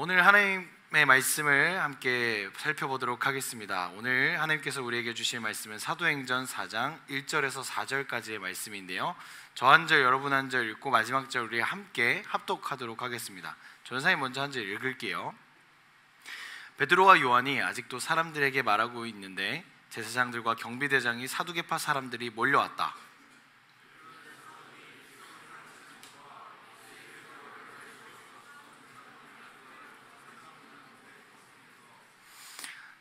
오늘 하나님의 말씀을 함께 살펴보도록 하겠습니다. 오늘 하나님께서 우리에게 주실 말씀은 사도행전 4장 1절에서 4절까지의 말씀인데요, 저 한 절 여러분 한 절 읽고 마지막 절 우리 함께 합독하도록 하겠습니다. 전사님 먼저 한 절 읽을게요. 베드로와 요한이 아직도 사람들에게 말하고 있는데 제사장들과 경비대장이 사두개파 사람들이 몰려왔다.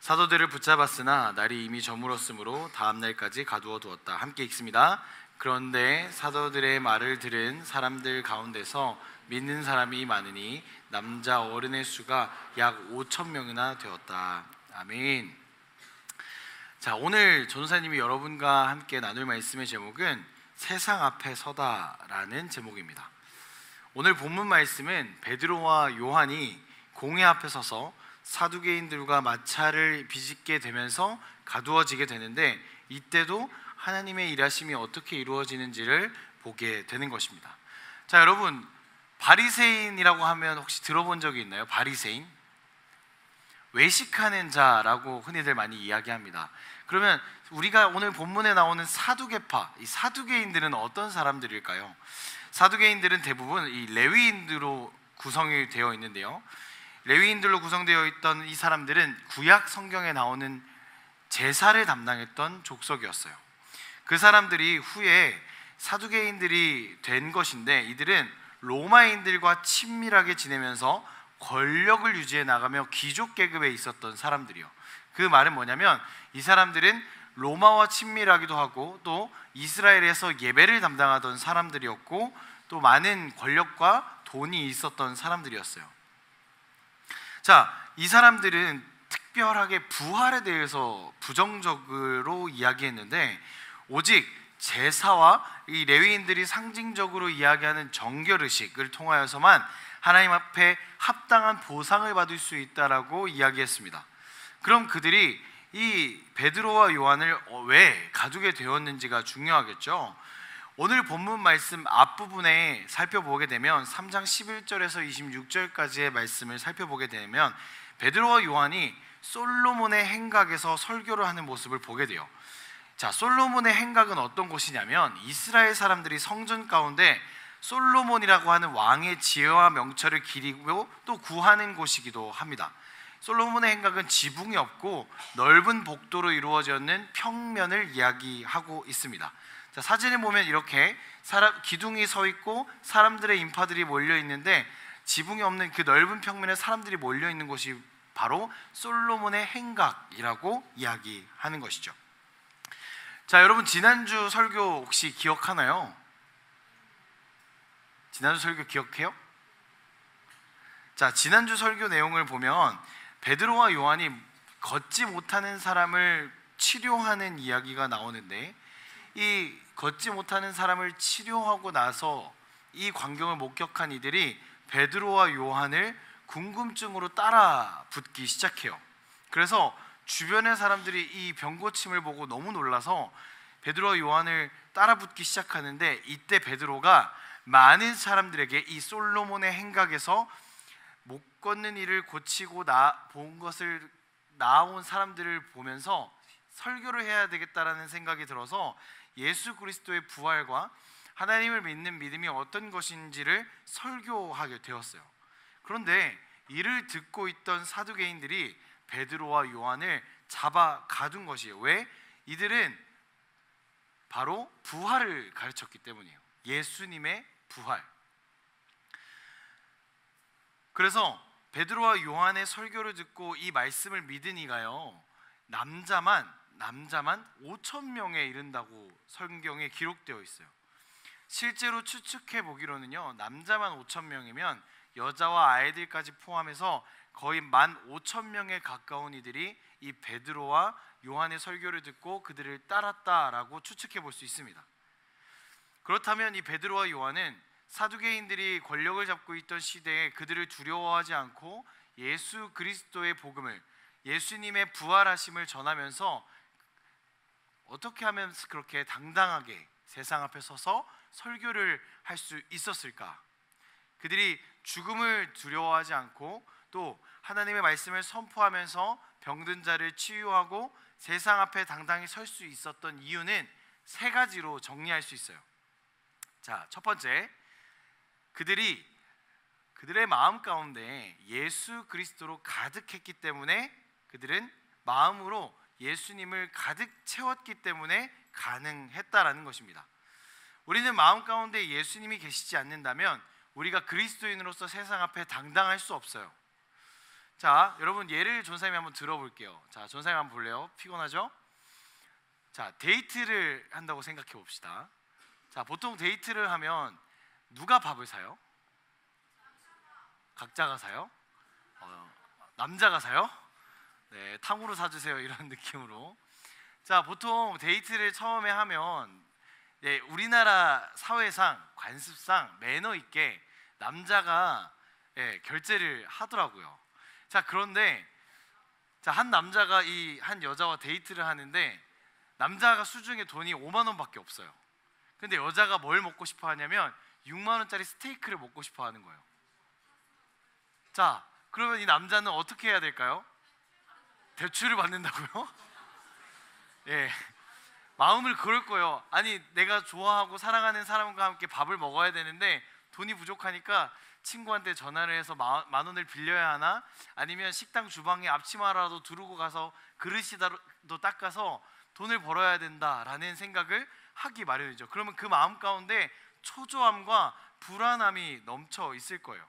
사도들을 붙잡았으나 날이 이미 저물었으므로 다음 날까지 가두어 두었다. 함께 읽습니다. 그런데 사도들의 말을 들은 사람들 가운데서 믿는 사람이 많으니 남자 어른의 수가 약 5천 명이나 되었다. 아멘. 자, 오늘 전도사님이 여러분과 함께 나눌 말씀의 제목은 세상 앞에 서다라는 제목입니다. 오늘 본문 말씀은 베드로와 요한이 공회 앞에 서서 사두개인들과 마찰을 빚게 되면서 가두어지게 되는데, 이때도 하나님의 일하심이 어떻게 이루어지는지를 보게 되는 것입니다. 자, 여러분, 바리새인이라고 하면 혹시 들어본 적이 있나요? 바리새인? 외식하는 자라고 흔히들 많이 이야기합니다. 그러면 우리가 오늘 본문에 나오는 사두개파, 이 사두개인들은 어떤 사람들일까요? 사두개인들은 대부분 이 레위인들로 구성이 되어 있는데요, 레위인들로 구성되어 있던 이 사람들은 구약 성경에 나오는 제사를 담당했던 족속이었어요. 그 사람들이 후에 사두개인들이 된 것인데, 이들은 로마인들과 친밀하게 지내면서 권력을 유지해 나가며 귀족 계급에 있었던 사람들이요. 그 말은 뭐냐면, 이 사람들은 로마와 친밀하기도 하고 또 이스라엘에서 예배를 담당하던 사람들이었고 또 많은 권력과 돈이 있었던 사람들이었어요. 자, 이 사람들은 특별하게 부활에 대해서 부정적으로 이야기했는데, 오직 제사와 이 레위인들이 상징적으로 이야기하는 정결의식을 통하여서만 하나님 앞에 합당한 보상을 받을 수 있다라고 이야기했습니다. 그럼 그들이 이 베드로와 요한을 왜 가두게 되었는지가 중요하겠죠. 오늘 본문 말씀 앞부분에 살펴보게 되면 3장 11절에서 26절까지의 말씀을 살펴보게 되면 베드로와 요한이 솔로몬의 행각에서 설교를 하는 모습을 보게 돼요. 자, 솔로몬의 행각은 어떤 곳이냐면 이스라엘 사람들이 성전 가운데 솔로몬이라고 하는 왕의 지혜와 명철을 기리고 또 구하는 곳이기도 합니다. 솔로몬의 행각은 지붕이 없고 넓은 복도로 이루어져 있는 평면을 이야기하고 있습니다. 자, 사진을 보면 이렇게 기둥이 서 있고 사람들의 인파들이 몰려 있는데, 지붕이 없는 그 넓은 평면에 사람들이 몰려 있는 곳이 바로 솔로몬의 행각이라고 이야기하는 것이죠. 자, 여러분, 지난주 설교 혹시 기억하나요? 지난주 설교 기억해요? 자, 지난주 설교 내용을 보면 베드로와 요한이 걷지 못하는 사람을 치료하는 이야기가 나오는데, 이 걷지 못하는 사람을 치료하고 나서 이 광경을 목격한 이들이 베드로와 요한을 궁금증으로 따라 붙기 시작해요. 그래서 주변의 사람들이 이 병고침을 보고 너무 놀라서 베드로와 요한을 따라 붙기 시작하는데, 이때 베드로가 많은 사람들에게 이 솔로몬의 행각에서 못 걷는 이를 고치고 본 것을 나아온 사람들을 보면서 설교를 해야 되겠다라는 생각이 들어서 예수 그리스도의 부활과 하나님을 믿는 믿음이 어떤 것인지를 설교하게 되었어요. 그런데 이를 듣고 있던 사두개인들이 베드로와 요한을 잡아 가둔 것이에요. 왜? 이들은 바로 부활을 가르쳤기 때문이에요. 예수님의 부활. 그래서 베드로와 요한의 설교를 듣고 이 말씀을 믿은 이가요, 남자만 5천 명에 이른다고 성경에 기록되어 있어요. 실제로 추측해 보기로는요, 남자만 5천 명이면 여자와 아이들까지 포함해서 거의 15,000명에 가까운 이들이 이 베드로와 요한의 설교를 듣고 그들을 따랐다라고 추측해 볼 수 있습니다. 그렇다면 이 베드로와 요한은 사두개인들이 권력을 잡고 있던 시대에 그들을 두려워하지 않고 예수 그리스도의 복음을, 예수님의 부활하심을 전하면서 어떻게 하면 그렇게 당당하게 세상 앞에 서서 설교를 할 수 있었을까? 그들이 죽음을 두려워하지 않고 또 하나님의 말씀을 선포하면서 병든 자를 치유하고 세상 앞에 당당히 설 수 있었던 이유는 세 가지로 정리할 수 있어요. 자, 첫 번째, 그들의 마음 가운데 예수 그리스도로 가득했기 때문에, 그들은 마음으로 예수님을 가득 채웠기 때문에 가능했다라는 것입니다. 우리는 마음 가운데 예수님이 계시지 않는다면 우리가 그리스도인으로서 세상 앞에 당당할 수 없어요. 자, 여러분 예를 전사님 한번 들어볼게요. 자, 전사님 한번 볼래요? 피곤하죠? 자, 데이트를 한다고 생각해 봅시다. 자, 보통 데이트를 하면 누가 밥을 사요? 각자가 사요? 남자가 사요? 네, 탕후루 사주세요 이런 느낌으로. 자, 보통 데이트를 처음에 하면 우리나라 사회상, 관습상 매너 있게 남자가 결제를 하더라고요. 자, 그런데 한 남자가 한 여자와 데이트를 하는데 남자가 수중에 돈이 5만 원밖에 없어요. 근데 여자가 뭘 먹고 싶어 하냐면 6만 원짜리 스테이크를 먹고 싶어 하는 거예요. 자, 그러면 이 남자는 어떻게 해야 될까요? 대출을 받는다고요? 예, 마음을 그럴 거예요. 아니, 내가 좋아하고 사랑하는 사람과 함께 밥을 먹어야 되는데 돈이 부족하니까 친구한테 전화를 해서 만 원을 빌려야 하나? 아니면 식당 주방에 앞치마라도 두르고 가서 그릇이라도 닦아서 돈을 벌어야 된다라는 생각을 하기 마련이죠. 그러면 그 마음 가운데 초조함과 불안함이 넘쳐 있을 거예요.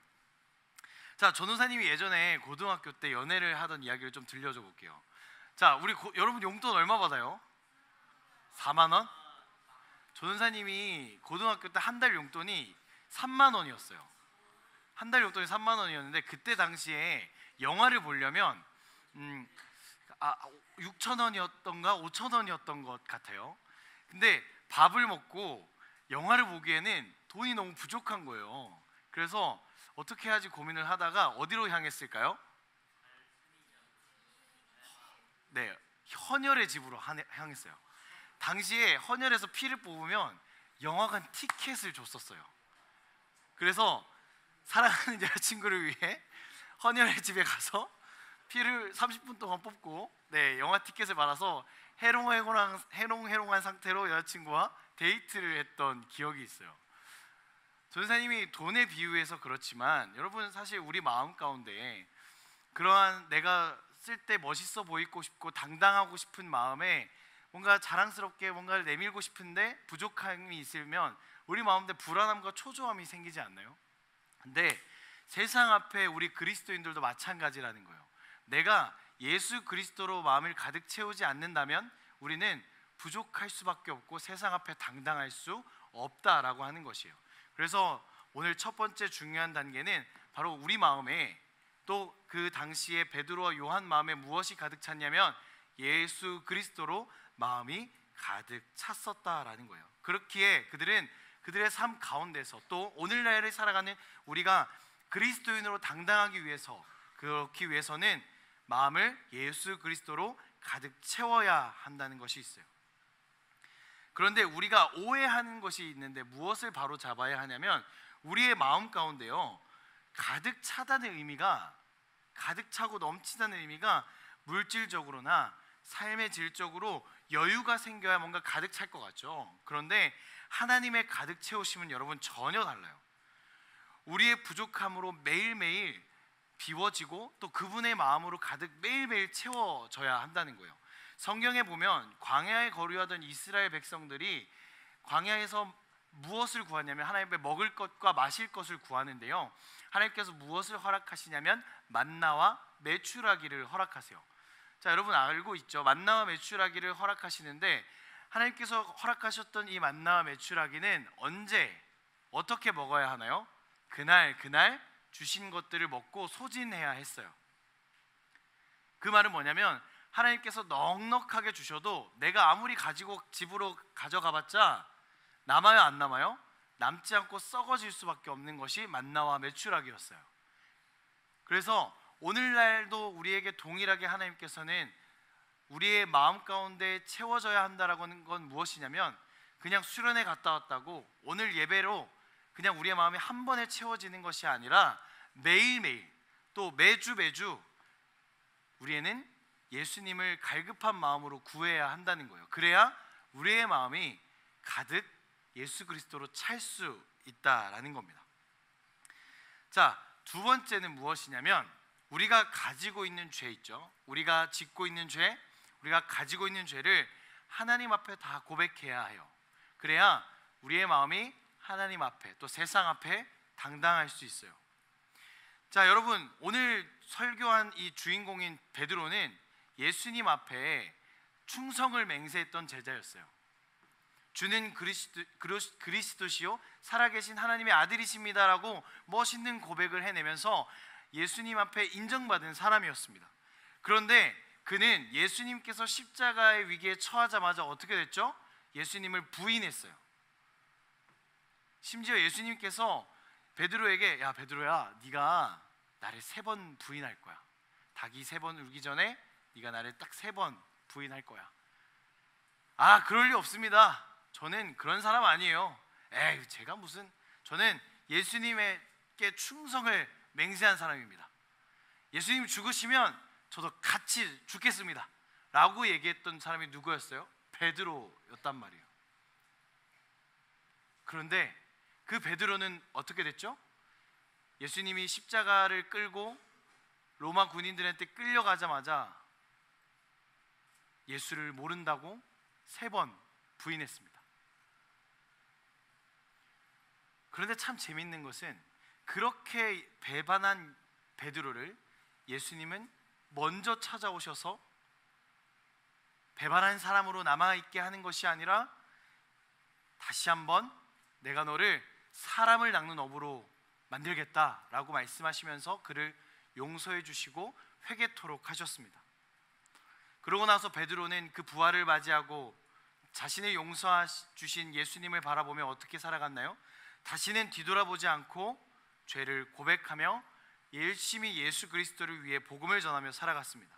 자, 전도사님이 예전에 고등학교 때 연애를 하던 이야기를 좀 들려줘 볼게요. 자, 여러분 용돈 얼마 받아요? 4만 원? 전도사님이 고등학교 때 한 달 용돈이 3만 원이었어요. 한 달 용돈이 3만 원이었는데 그때 당시에 영화를 보려면 6천 원이었던가 5천 원이었던 것 같아요. 근데 밥을 먹고 영화를 보기에는 돈이 너무 부족한 거예요. 그래서 어떻게 해야지 고민을 하다가 어디로 향했을까요? 네, 헌혈의 집으로 향했어요. 당시에 헌혈에서 피를 뽑으면 영화관 티켓을 줬었어요. 그래서 사랑하는 여자친구를 위해 헌혈의 집에 가서 피를 30분 동안 뽑고 영화 티켓을 받아서 해롱해롱한 상태로 여자친구와 데이트를 했던 기억이 있어요. 전사님이 돈에 비유해서 그렇지만 여러분, 사실 우리 마음 가운데 그러한 내가 쓸 때 멋있어 보이고 싶고 당당하고 싶은 마음에 뭔가 자랑스럽게 뭔가를 내밀고 싶은데 부족함이 있으면 우리 마음에 불안함과 초조함이 생기지 않나요? 근데 세상 앞에 우리 그리스도인들도 마찬가지라는 거예요. 내가 예수 그리스도로 마음을 가득 채우지 않는다면 우리는 부족할 수밖에 없고 세상 앞에 당당할 수 없다라고 하는 것이에요. 그래서 오늘 첫 번째 중요한 단계는 바로 우리 마음에, 또 그 당시에 베드로와 요한 마음에 무엇이 가득 찼냐면 예수 그리스도로 마음이 가득 찼었다라는 거예요. 그렇기에 그들은 그들의 삶 가운데서 또 오늘날을 살아가는 우리가 그리스도인으로 당당하기 위해서, 그렇기 위해서는 마음을 예수 그리스도로 가득 채워야 한다는 것이 있어요. 그런데 우리가 오해하는 것이 있는데 무엇을 바로 잡아야 하냐면 우리의 마음 가운데요, 가득 차다는 의미가, 가득 차고 넘치다는 의미가 물질적으로나 삶의 질적으로 여유가 생겨야 뭔가 가득 찰 것 같죠. 그런데 하나님의 가득 채우심은 여러분 전혀 달라요. 우리의 부족함으로 매일매일 비워지고 또 그분의 마음으로 가득 매일매일 채워져야 한다는 거예요. 성경에 보면 광야에 거류하던 이스라엘 백성들이 광야에서 무엇을 구하냐면 하나님의 먹을 것과 마실 것을 구하는데요, 하나님께서 무엇을 허락하시냐면 만나와 메추라기를 허락하세요. 자, 여러분 알고 있죠? 만나와 메추라기를 허락하시는데 하나님께서 허락하셨던 이 만나와 메추라기는 언제 어떻게 먹어야 하나요? 그날 주신 것들을 먹고 소진해야 했어요. 그 말은 뭐냐면 하나님께서 넉넉하게 주셔도 내가 아무리 가지고 집으로 가져가봤자 남아요, 안 남아요? 남지 않고 썩어질 수밖에 없는 것이 만나와 메추라기였어요. 그래서 오늘날도 우리에게 동일하게 하나님께서는 우리의 마음 가운데 채워져야 한다라고 하는 건 무엇이냐면 그냥 수련회 갔다 왔다고 오늘 예배로 그냥 우리의 마음이 한 번에 채워지는 것이 아니라 매일매일 또 매주 우리는 예수님을 갈급한 마음으로 구해야 한다는 거예요. 그래야 우리의 마음이 가득 예수 그리스도로 찰 수 있다라는 겁니다. 자, 두 번째는 무엇이냐면 우리가 가지고 있는 죄 있죠. 우리가 짓고 있는 죄, 우리가 가지고 있는 죄를 하나님 앞에 다 고백해야 해요. 그래야 우리의 마음이 하나님 앞에 또 세상 앞에 당당할 수 있어요. 자, 여러분, 오늘 설교한 이 주인공인 베드로는 예수님 앞에 충성을 맹세했던 제자였어요. 주는 그리스도시요 살아계신 하나님의 아들이십니다라고 멋있는 고백을 해내면서 예수님 앞에 인정받은 사람이었습니다. 그런데 그는 예수님께서 십자가의 위기에 처하자마자 어떻게 됐죠? 예수님을 부인했어요. 심지어 예수님께서 베드로에게, 야 베드로야, 네가 나를 3번 부인할 거야. 닭이 3번 울기 전에 네가 나를 딱 3번 부인할 거야. 아, 그럴 리 없습니다. 저는 그런 사람 아니에요. 에이, 제가 무슨, 저는 예수님께 충성을 맹세한 사람입니다. 예수님 죽으시면 저도 같이 죽겠습니다 라고 얘기했던 사람이 누구였어요? 베드로였단 말이에요. 그런데 그 베드로는 어떻게 됐죠? 예수님이 십자가를 끌고 로마 군인들한테 끌려가자마자 예수를 모른다고 3번 부인했습니다. 그런데 참 재밌는 것은 그렇게 배반한 베드로를 예수님은 먼저 찾아오셔서 배반한 사람으로 남아있게 하는 것이 아니라 다시 한번 내가 너를 사람을 낚는 어부로 만들겠다라고 말씀하시면서 그를 용서해 주시고 회개토록 하셨습니다. 그러고 나서 베드로는 그 부활을 맞이하고 자신을 용서해 주신 예수님을 바라보며 어떻게 살아갔나요? 다시는 뒤돌아보지 않고 죄를 고백하며 열심히 예수 그리스도를 위해 복음을 전하며 살아갔습니다.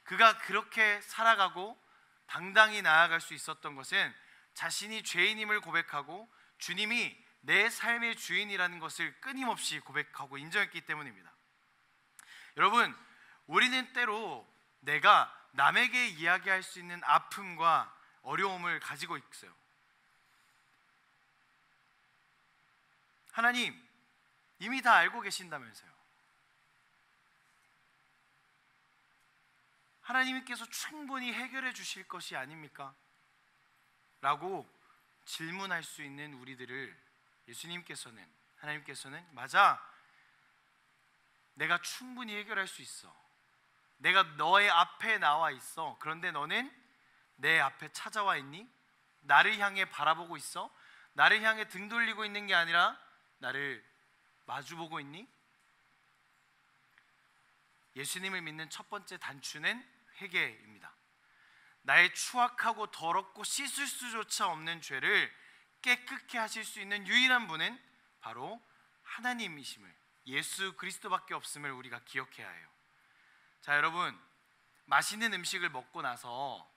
그가 그렇게 살아가고 당당히 나아갈 수 있었던 것은 자신이 죄인임을 고백하고 주님이 내 삶의 주인이라는 것을 끊임없이 고백하고 인정했기 때문입니다. 여러분, 우리는 때로 내가 남에게 이야기할 수 있는 아픔과 어려움을 가지고 있어요. 하나님 이미 다 알고 계신다면서요. 하나님께서 충분히 해결해 주실 것이 아닙니까? 라고 질문할 수 있는 우리들을 하나님께서는 맞아, 내가 충분히 해결할 수 있어. 내가 너의 앞에 나와 있어. 그런데 너는 내 앞에 찾아와 있니? 나를 향해 바라보고 있어? 나를 향해 등 돌리고 있는 게 아니라 나를 마주보고 있니? 예수님을 믿는 첫 번째 단추는 회개입니다. 나의 추악하고 더럽고 씻을 수조차 없는 죄를 깨끗게 하실 수 있는 유일한 분은 바로 하나님이심을, 예수 그리스도밖에 없음을 우리가 기억해야 해요. 자, 여러분, 맛있는 음식을 먹고 나서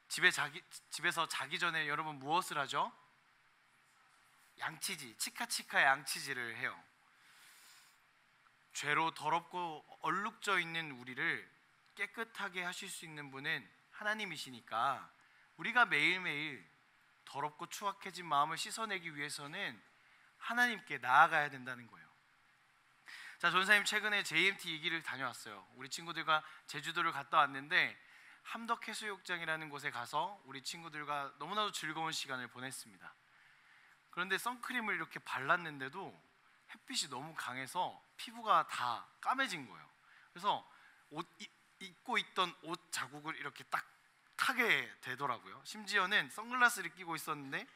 집에서 자기 전에 여러분 무엇을 하죠? 양치지, 치카치카 양치지를 해요. 죄로 더럽고 얼룩져 있는 우리를 깨끗하게 하실 수 있는 분은 하나님이시니까 우리가 매일매일 더럽고 추악해진 마음을 씻어내기 위해서는 하나님께 나아가야 된다는 거예요. 자, 전사님 최근에 JMT 2기를 다녀왔어요. 우리 친구들과 제주도를 갔다 왔는데 함덕해수욕장이라는 곳에 가서 우리 친구들과 너무나도 즐거운 시간을 보냈습니다. 그런데 선크림을 이렇게 발랐는데도 햇빛이 너무 강해서 피부가 다 까매진 거예요. 그래서 입고 있던 옷 자국을 이렇게 딱 타게 되더라고요. 심지어는 선글라스를 끼고 있었는데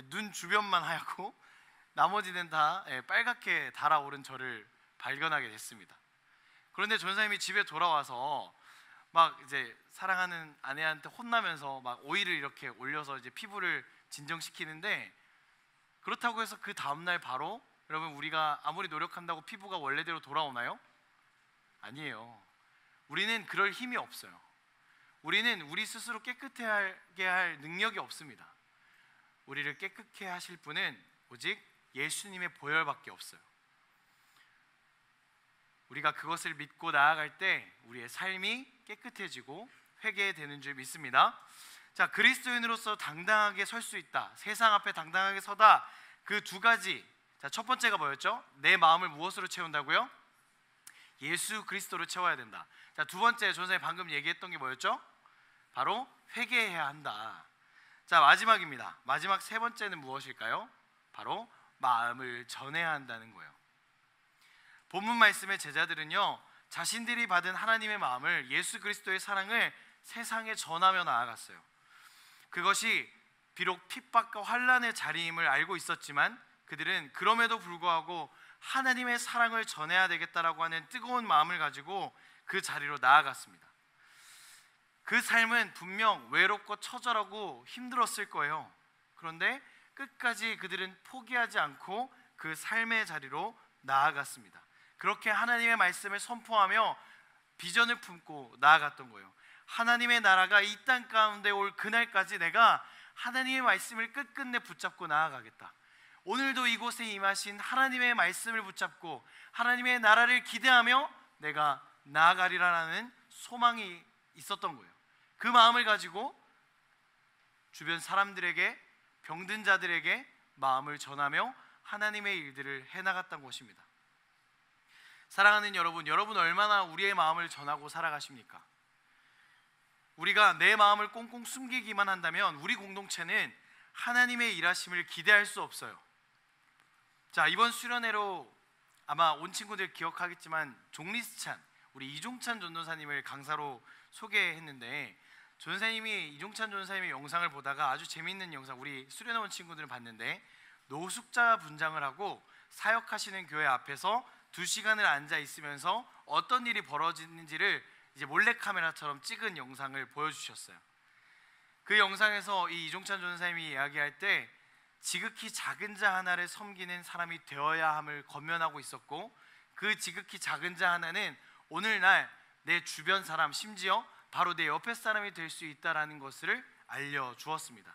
눈 주변만 하얗고 나머지는 다 빨갛게 달아오른 저를 발견하게 됐습니다. 그런데 전사님이 집에 돌아와서 막 이제 사랑하는 아내한테 혼나면서 막 오일을 이렇게 올려서 이제 피부를 진정시키는데, 그렇다고 해서 그 다음날 바로 여러분 우리가 아무리 노력한다고 피부가 원래대로 돌아오나요? 아니에요. 우리는 그럴 힘이 없어요. 우리는 우리 스스로 깨끗하게 할 능력이 없습니다. 우리를 깨끗게 하실 분은 오직 예수님의 보혈밖에 없어요. 우리가 그것을 믿고 나아갈 때 우리의 삶이 깨끗해지고 회개되는 줄 믿습니다. 자, 그리스도인으로서 당당하게 설 수 있다, 세상 앞에 당당하게 서다, 그 두 가지. 자, 첫 번째가 뭐였죠? 내 마음을 무엇으로 채운다고요? 예수 그리스도로 채워야 된다. 자, 두 번째, 전사님 방금 얘기했던 게 뭐였죠? 바로 회개해야 한다. 자, 마지막입니다. 마지막 세 번째는 무엇일까요? 바로 마음을 전해야 한다는 거예요. 본문 말씀의 제자들은요, 자신들이 받은 하나님의 마음을, 예수 그리스도의 사랑을 세상에 전하며 나아갔어요. 그것이 비록 핍박과 환난의 자리임을 알고 있었지만 그들은 그럼에도 불구하고 하나님의 사랑을 전해야 되겠다라고 하는 뜨거운 마음을 가지고 그 자리로 나아갔습니다. 그 삶은 분명 외롭고 처절하고 힘들었을 거예요. 그런데 끝까지 그들은 포기하지 않고 그 삶의 자리로 나아갔습니다. 그렇게 하나님의 말씀을 선포하며 비전을 품고 나아갔던 거예요. 하나님의 나라가 이 땅 가운데 올 그날까지 내가 하나님의 말씀을 끝끝내 붙잡고 나아가겠다. 오늘도 이곳에 임하신 하나님의 말씀을 붙잡고 하나님의 나라를 기대하며 내가 나아가리라는 소망이 있었던 거예요. 그 마음을 가지고 주변 사람들에게, 병든 자들에게 마음을 전하며 하나님의 일들을 해나갔던 것입니다. 사랑하는 여러분, 여러분 얼마나 우리의 마음을 전하고 살아가십니까? 우리가 내 마음을 꽁꽁 숨기기만 한다면 우리 공동체는 하나님의 일하심을 기대할 수 없어요. 자, 이번 수련회로 아마 온 친구들 기억하겠지만 종리스찬, 우리 이종찬 전도사님을 강사로 소개했는데, 전사님이 이종찬 전도사님의 영상을 보다가 아주 재미있는 영상, 우리 수련회 온 친구들은 봤는데, 노숙자 분장을 하고 사역하시는 교회 앞에서 2시간을 앉아 있으면서 어떤 일이 벌어지는지를 이제 몰래카메라처럼 찍은 영상을 보여주셨어요. 그 영상에서 이 이종찬 전사님이 이야기할 때 지극히 작은 자 하나를 섬기는 사람이 되어야 함을 권면하고 있었고, 그 지극히 작은 자 하나는 오늘날 내 주변 사람, 심지어 바로 내 옆에 사람이 될 수 있다는 것을 알려주었습니다.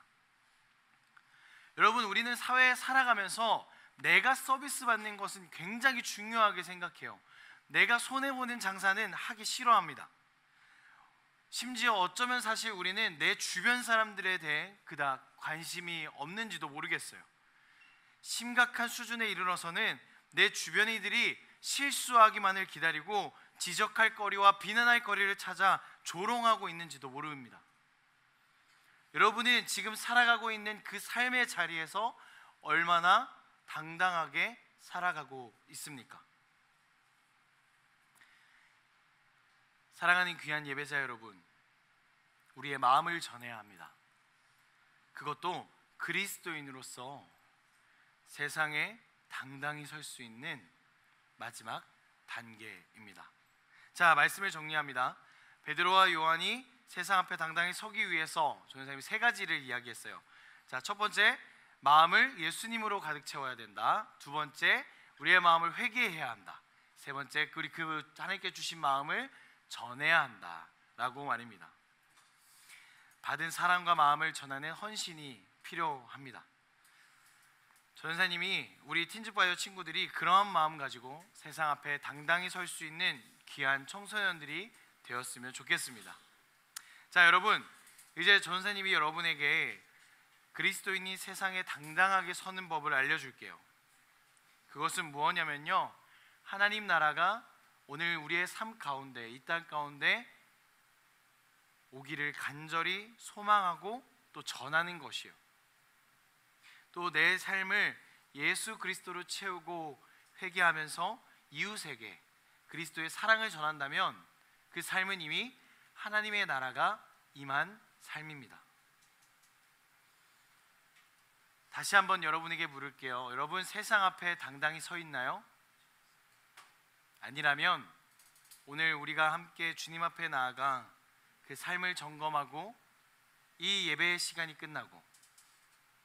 여러분, 우리는 사회에 살아가면서 내가 서비스 받는 것은 굉장히 중요하게 생각해요. 내가 손해보는 장사는 하기 싫어합니다. 심지어 어쩌면 사실 우리는 내 주변 사람들에 대해 그닥 관심이 없는지도 모르겠어요. 심각한 수준에 이르러서는 내 주변이들이 실수하기만을 기다리고 지적할 거리와 비난할 거리를 찾아 조롱하고 있는지도 모릅니다. 여러분은 지금 살아가고 있는 그 삶의 자리에서 얼마나 당당하게 살아가고 있습니까? 사랑하는 귀한 예배자 여러분, 우리의 마음을 전해야 합니다. 그것도 그리스도인으로서 세상에 당당히 설 수 있는 마지막 단계입니다. 자, 말씀을 정리합니다. 베드로와 요한이 세상 앞에 당당히 서기 위해서 전도사님이 3가지를 이야기했어요. 자, 첫 번째, 마음을 예수님으로 가득 채워야 된다. 두 번째, 우리의 마음을 회개해야 한다. 세 번째, 그 하나님께 주신 마음을 전해야 한다라고 말입니다. 받은 사랑과 마음을 전하는 헌신이 필요합니다. 전사님이 우리 틴즈파이어 친구들이 그러한 마음 가지고 세상 앞에 당당히 설 수 있는 귀한 청소년들이 되었으면 좋겠습니다. 자, 여러분, 이제 전사님이 여러분에게 그리스도인이 세상에 당당하게 서는 법을 알려줄게요. 그것은 무엇냐면요, 하나님 나라가 오늘 우리의 삶 가운데, 이 땅 가운데 오기를 간절히 소망하고 또 전하는 것이요, 또 내 삶을 예수 그리스도로 채우고 회개하면서 이웃에게 그리스도의 사랑을 전한다면 그 삶은 이미 하나님의 나라가 임한 삶입니다. 다시 한번 여러분에게 물을게요. 여러분, 세상 앞에 당당히 서 있나요? 아니라면 오늘 우리가 함께 주님 앞에 나아가 그 삶을 점검하고 이 예배의 시간이 끝나고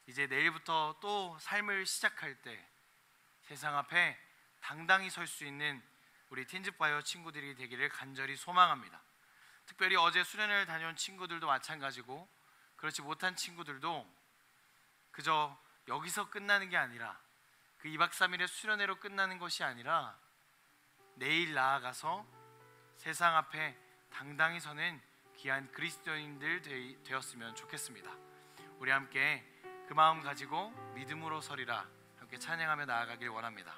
이제 내일부터 또 삶을 시작할 때 세상 앞에 당당히 설 수 있는 우리 틴즈파이어 친구들이 되기를 간절히 소망합니다. 특별히 어제 수련회를 다녀온 친구들도 마찬가지고, 그렇지 못한 친구들도 그저 여기서 끝나는 게 아니라, 그 2박 3일의 수련회로 끝나는 것이 아니라 내일 나아가서 세상 앞에 당당히 서는 귀한 그리스도인들 되었으면 좋겠습니다. 우리 함께 그 마음 가지고 믿음으로 서리라 함께 찬양하며 나아가길 원합니다.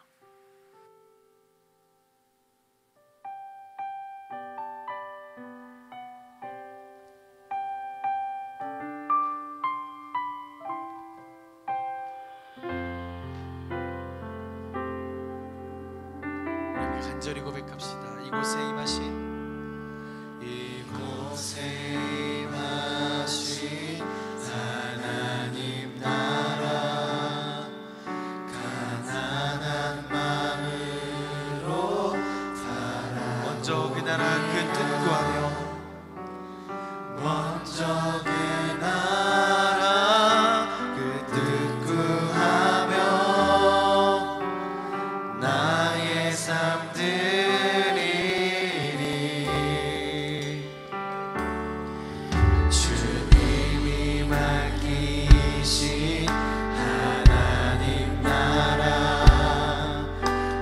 간절히 고백합시다. 이곳에 임하신 하나님 나라 가난한 마음으로 먼저 그 나라 그 뜻 구하며 먼저 그 나라 그 뜻 구하며 나의 삶 드리리. 주님이 맡기신 하나님 나라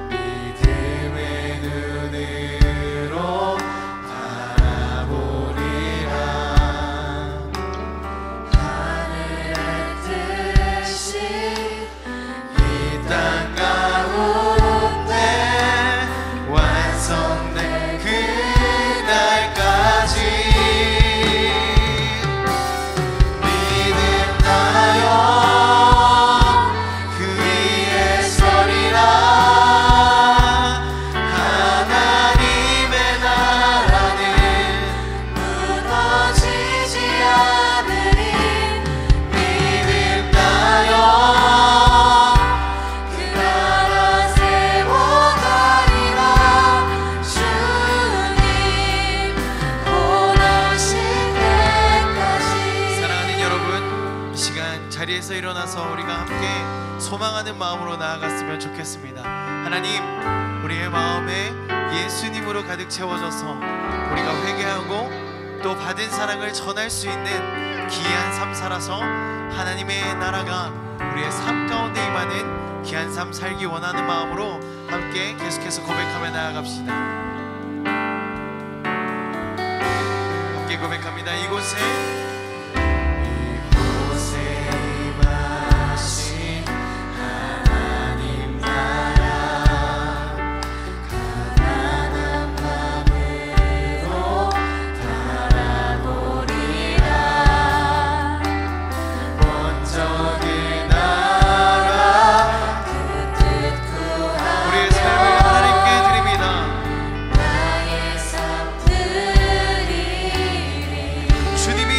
믿음의 눈으로 바라보리라. 하늘의 뜻이 이 땅 가운데 완성된 그날까지 믿음나여 그 위에 서리라. 하나님의 나라는 무너지지 않으리. 믿음나여 그 나라 세워가리라. 주님 원하신 때까지. 사랑하는 여러분, 이 시간 자리에서 일어나서 우리가 함께 소망하는 마음으로 나아갔으면 좋겠습니다. 하나님, 우리의 마음에 예수님으로 가득 채워져서 우리가 회개하고 또 받은 사랑을 전할 수 있는 귀한 삶 살아서 하나님의 나라가 우리의 삶 가운데 임하는 귀한 삶 살기 원하는 마음으로 함께 계속해서 고백하며 나아갑시다. 함께 고백합니다. 이곳에 임하신 하나님 나라 가난한 마음으로 바라보리라. 먼저 그 나라 그 뜻 구하며 우리의 삶을 하나님께 드립니다. 나의 삶 드리리. 주님이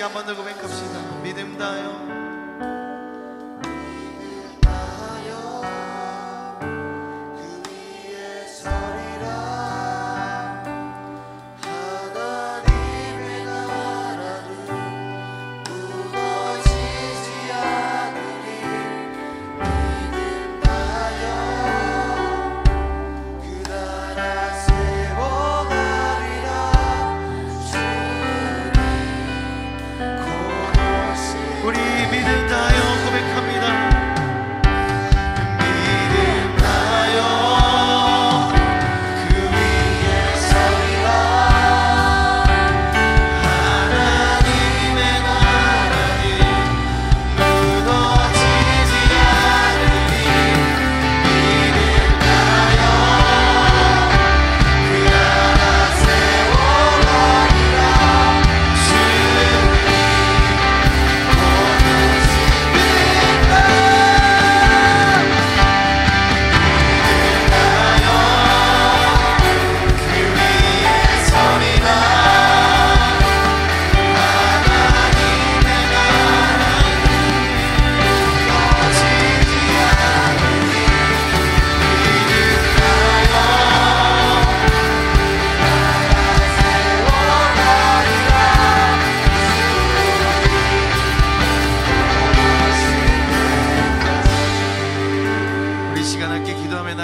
우리 한 번 더 고백합시다. 믿음 다하여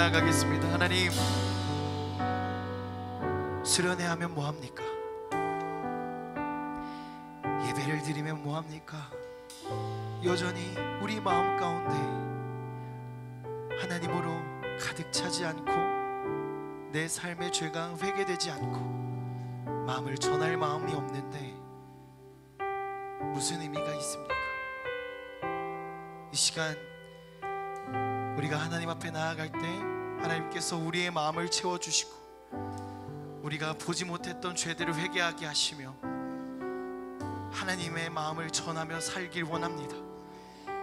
나아가겠습니다. 하나님, 수련회하면 뭐합니까? 예배를 드리면 뭐합니까? 여전히 우리 마음 가운데 하나님으로 가득 차지 않고 내 삶의 죄가 회개되지 않고 마음을 전할 마음이 없는데 무슨 의미가 있습니까? 이 시간 우리가 하나님 앞에 나아갈 때 하나님께서 우리의 마음을 채워주시고 우리가 보지 못했던 죄들을 회개하게 하시며 하나님의 마음을 전하며 살길 원합니다.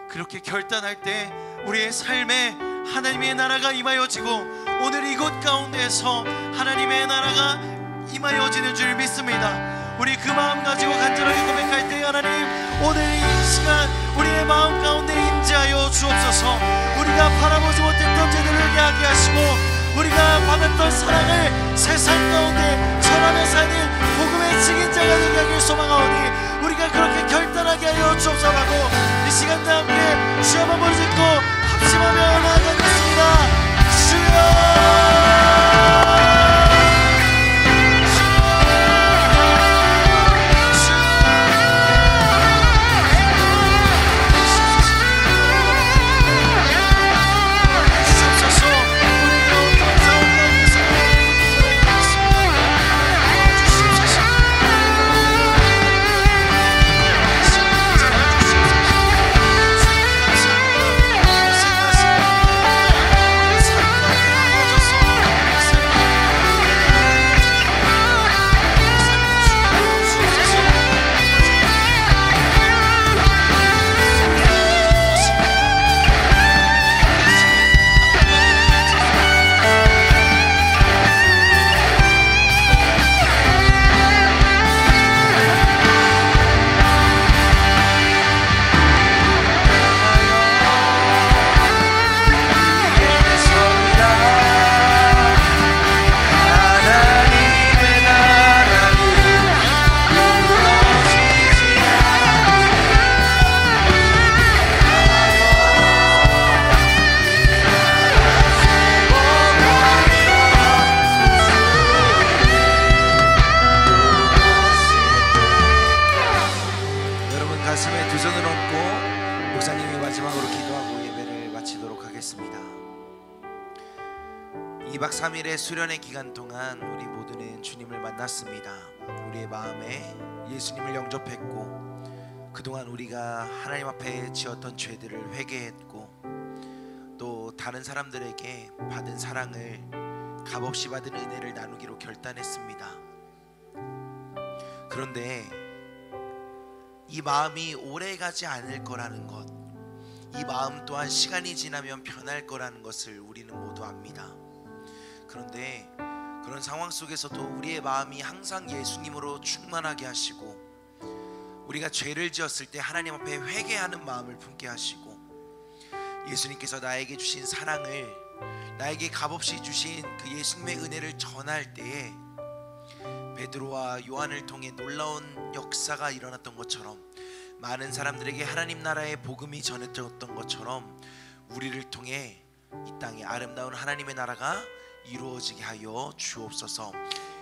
그렇게 결단할 때 우리의 삶에 하나님의 나라가 임하여지고 오늘 이곳 가운데에서 하나님의 나라가 임하여지는 줄 믿습니다. 우리 그 마음 가지고 간절하게 고백할 때 하나님, 오늘 이 시간 우리의 마음 가운데 임재하여 주옵소서. 우리가 바라보지 못했던 죄들을 회개하게 하시고 우리가 받았던 사랑을 세상 가운데 전하며 사는 복음의 증인자가 되게 하길 소망하오니 우리가 그렇게 결단하게 하여 주옵소서라고 이 시간 다 함께 주여 한번 부르짖고 합심하며 나아가겠습니다. 수련의 기간 동안 우리 모두는 주님을 만났습니다. 우리의 마음에 예수님을 영접했고 그동안 우리가 하나님 앞에 지었던 죄들을 회개했고 또 다른 사람들에게 받은 사랑을 값없이 받은 은혜를 나누기로 결단했습니다. 그런데 이 마음이 오래가지 않을 거라는 것, 이 마음 또한 시간이 지나면 변할 거라는 것을 우리는 모두 압니다. 그런데 그런 상황 속에서도 우리의 마음이 항상 예수님으로 충만하게 하시고 우리가 죄를 지었을 때 하나님 앞에 회개하는 마음을 품게 하시고, 예수님께서 나에게 주신 사랑을, 나에게 값없이 주신 그 예수님의 은혜를 전할 때에 베드로와 요한을 통해 놀라운 역사가 일어났던 것처럼, 많은 사람들에게 하나님 나라의 복음이 전해졌던 것처럼 우리를 통해 이 땅에 아름다운 하나님의 나라가 이루어지게 하여 주옵소서.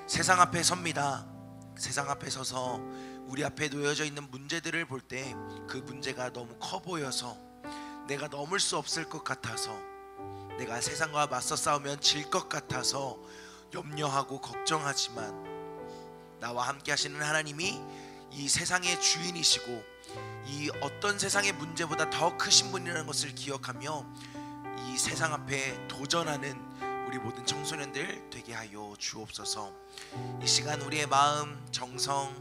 세상 앞에 섭니다. 세상 앞에 서서 우리 앞에 놓여져 있는 문제들을 볼 때 그 문제가 너무 커 보여서, 내가 넘을 수 없을 것 같아서, 내가 세상과 맞서 싸우면 질 것 같아서 염려하고 걱정하지만, 나와 함께 하시는 하나님이 이 세상의 주인이시고 이 어떤 세상의 문제보다 더 크신 분이라는 것을 기억하며 이 세상 앞에 도전하는 우리 모든 청소년들 되게 하여 주옵소서. 이 시간 우리의 마음, 정성,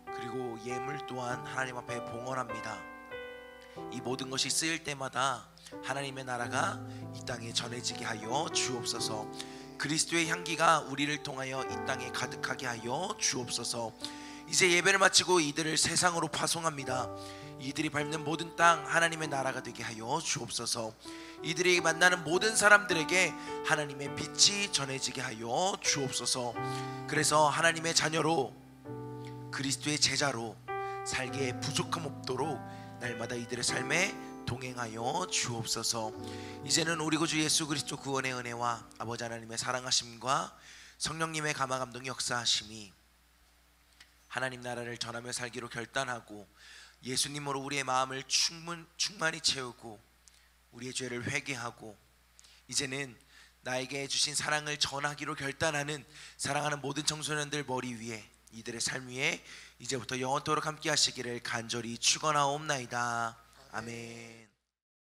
그리고 예물 또한 하나님 앞에 봉헌합니다. 이 모든 것이 쓰일 때마다 하나님의 나라가 이 땅에 전해지게 하여 주옵소서. 그리스도의 향기가 우리를 통하여 이 땅에 가득하게 하여 주옵소서. 이제 예배를 마치고 이들을 세상으로 파송합니다. 이들이 밟는 모든 땅 하나님의 나라가 되게 하여 주옵소서. 이들이 만나는 모든 사람들에게 하나님의 빛이 전해지게 하여 주옵소서. 그래서 하나님의 자녀로, 그리스도의 제자로 살기에 부족함 없도록 날마다 이들의 삶에 동행하여 주옵소서. 이제는 우리 구주 예수 그리스도 구원의 은혜와 아버지 하나님의 사랑하심과 성령님의 감화 감동 역사하심이 하나님 나라를 전하며 살기로 결단하고 예수님으로 우리의 마음을 충만히 채우고 우리의 죄를 회개하고 이제는 나에게 주신 사랑을 전하기로 결단하는 사랑하는 모든 청소년들 머리 위에, 이들의 삶 위에 이제부터 영원토록 함께 하시기를 간절히 축원하옵나이다. 아멘.